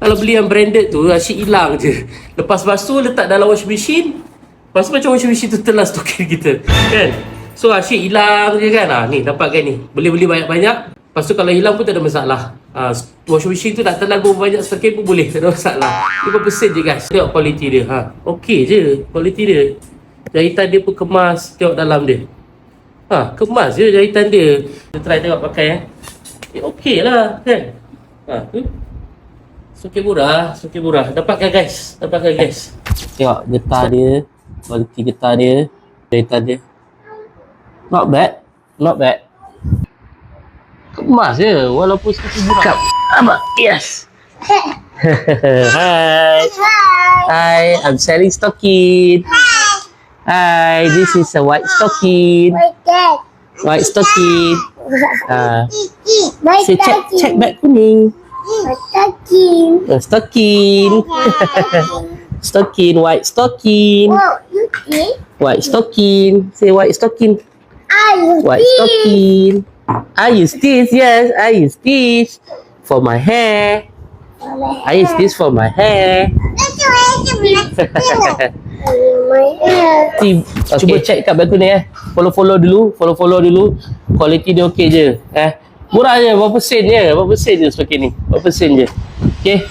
kalau beli yang branded tu asyik hilang je. Lepas basuh letak dalam washing machine. Lepas tu macam washing machine tu telan stokin kita. Kan? So asyik hilang je kan. Ni dapat kan ni. Boleh banyak-banyak. Lepas tu kalau hilang pun tak ada masalah. Washing machine tu nak telan berapa banyak stokin pun boleh. Tak ada masalah. 5% je guys. Tengok kualiti dia. Okey je kualiti dia. Jahitan dia pun kemas. Tengok dalam dia. Kemas je jahitan dia. Kita try tengok pakai okey lah kan. Stokin murah. Dapatkan guys. Tengok getah dia. Kualiti getah dia. Jahitan dia. Not bad. Kemas je walaupun stokin murah. Abang. Yes. Hi, I'm selling stocking. Hi, this is a white stocking. White stocking. Say check back kuning. Stocking. Stocking, white stocking. White stocking. Say white stocking. White stocking. I use this, yes. I use this for my hair. I use this for my hair. Okay. Cuba check kat bag ni Follow dulu. Kualiti dia okey je. Murah je, berapa sen je stokin ni. Berapa sen je. Okay.